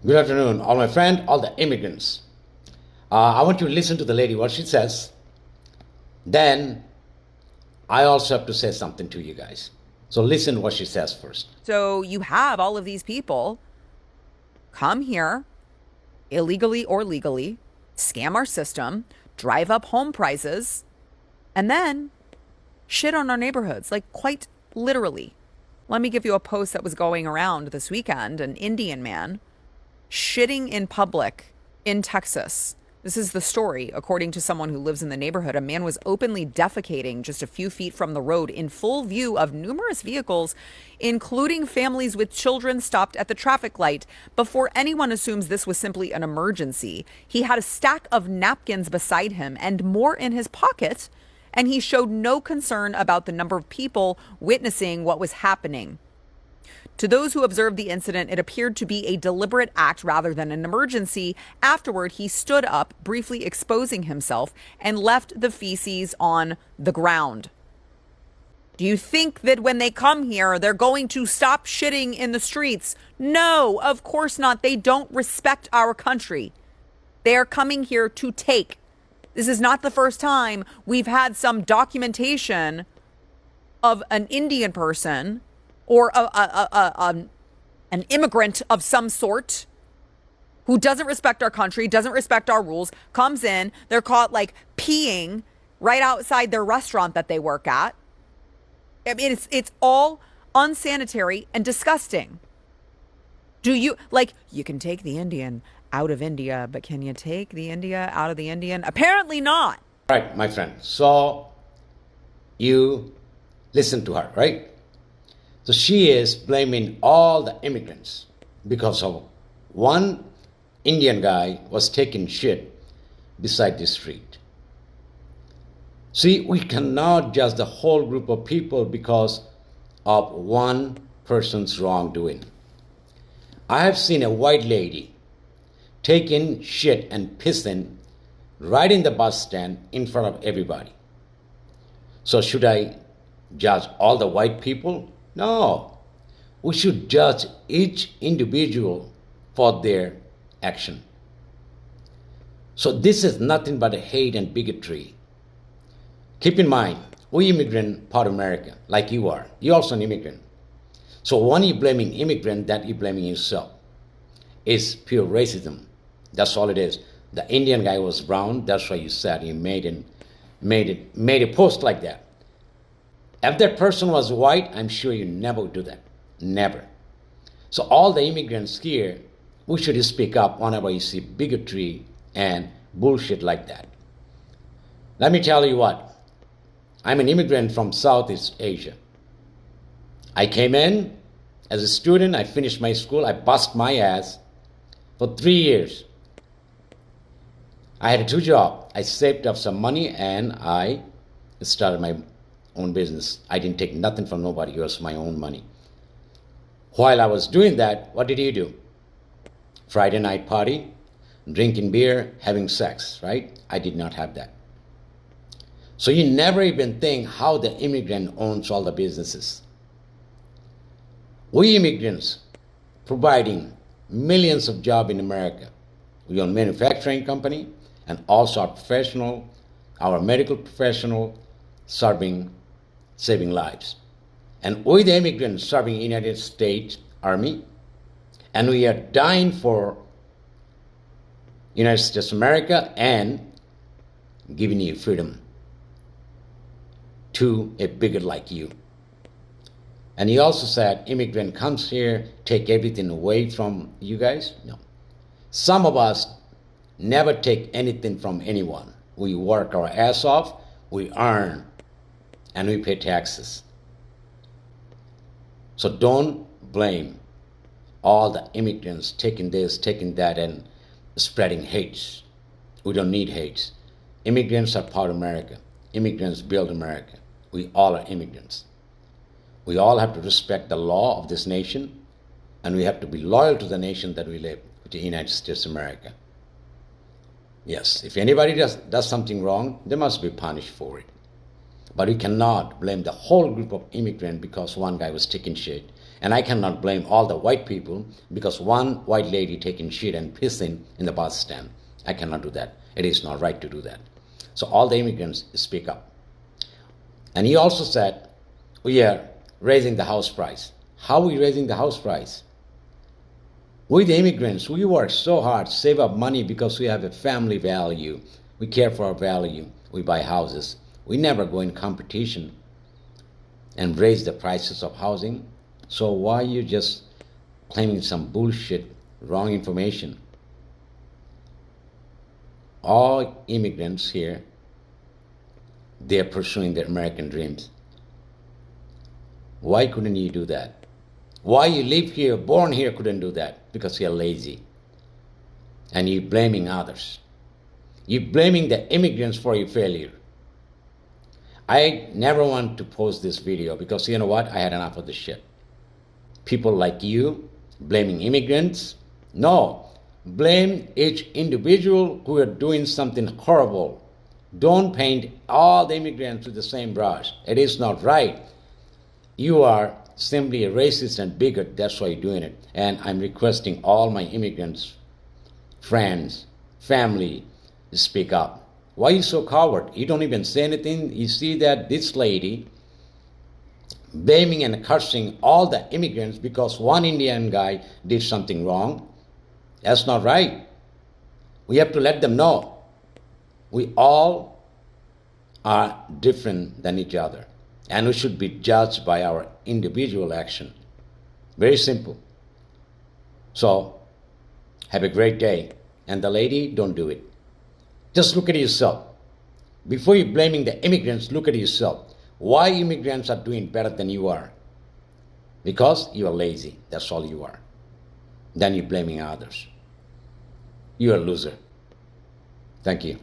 Good afternoon, all my friend, all the immigrants. I want you to listen to the lady, what she says. Then I also have to say something to you guys. So listen what she says first. So you have all of these people come here illegally or legally, scam our system, drive up home prices, and then shit on our neighborhoods, like quite literally. Let me give you a post that was going around this weekend. An Indian man shitting in public in Texas. This is the story, according to someone who lives in the neighborhood. A man was openly defecating just a few feet from the road in full view of numerous vehicles, including families with children stopped at the traffic light. Before anyone assumes this was simply an emergency, he had a stack of napkins beside him and more in his pocket, and he showed no concern about the number of people witnessing what was happening. To those who observed the incident, it appeared to be a deliberate act rather than an emergency. Afterward, he stood up, briefly exposing himself, and left the feces on the ground. Do you think that when they come here, they're going to stop shitting in the streets? No, of course not. They don't respect our country. They are coming here to take. This is not the first time we've had some documentation of an Indian person or an immigrant of some sort who doesn't respect our country, doesn't respect our rules, comes in, they're caught like peeing right outside their restaurant that they work at. I mean, it's all unsanitary and disgusting. You can take the Indian out of India, but can you take the India out of the Indian? Apparently not. Right, my friend. So you listen to her, right? So she is blaming all the immigrants because of one Indian guy was taking shit beside the street. See, we cannot judge the whole group of people because of one person's wrongdoing. I have seen a white lady taking shit and pissing right in the bus stand in front of everybody. So should I judge all the white people? No, we should judge each individual for their action. So this is nothing but a hate and bigotry. Keep in mind, we immigrant part of America, like you are. You're also an immigrant. So when you're blaming immigrant, that you're blaming yourself. It's pure racism. That's all it is. The Indian guy was brown. That's why you said you made a post like that. If that person was white, I'm sure you never would do that. Never. So all the immigrants here, we should speak up whenever you see bigotry and bullshit like that. Let me tell you what. I'm an immigrant from Southeast Asia. I came in as a student. I finished my school. I bust my ass for 3 years. I had 2 jobs. I saved up some money and I started my own business. I didn't take nothing from nobody. It was my own money. While I was doing that, what did you do? Friday night party, drinking beer, having sex, right? I did not have that. So you never even think how the immigrant owns all the businesses. We immigrants providing millions of jobs in America. We own manufacturing company and also our professional, our medical professional saving lives. And we the immigrants serving United States Army, and we are dying for United States of America and giving you freedom to a bigot like you. And he also said, immigrant comes here, take everything away from you guys. No. Some of us never take anything from anyone. We work our ass off, we earn, and we pay taxes. So don't blame all the immigrants taking this, taking that, and spreading hates. We don't need hates. Immigrants are part of America. Immigrants build America. We all are immigrants. We all have to respect the law of this nation, and we have to be loyal to the nation that we live, the United States of America. Yes, if anybody does something wrong, they must be punished for it. But we cannot blame the whole group of immigrants because one guy was taking shit And I cannot blame all the white people because one white lady taking shit and pissing in the bus stand. I cannot do that. It is not right to do that. So all the immigrants speak up. And he also said, we are raising the house price. How are we raising the house price? We the immigrants, we work so hard, save up money because we have a family value. We care for our value. We buy houses. We never go in competition and raise the prices of housing. So why are you just claiming some bullshit, wrong information? All immigrants here, they're pursuing their American dreams. Why couldn't you do that? Why you live here, born here, couldn't do that? Because you're lazy. And you're blaming others. You're blaming the immigrants for your failure. I never want to post this video because you know what? I had enough of this shit. People like you blaming immigrants. No. Blame each individual who are doing something horrible. Don't paint all the immigrants with the same brush. It is not right. You are simply a racist and bigot. That's why you're doing it. And I'm requesting all my immigrants, friends, family, to speak up. Why are you so coward? You don't even say anything. You see that this lady blaming and cursing all the immigrants because one Indian guy did something wrong. That's not right. We have to let them know. We all are different than each other. And we should be judged by our individual action. Very simple. So, have a great day. And the lady, don't do it. Just look at yourself. Before you're blaming the immigrants, look at yourself. Why immigrants are doing better than you are? Because you are lazy. That's all you are. Then you're blaming others. You're a loser. Thank you.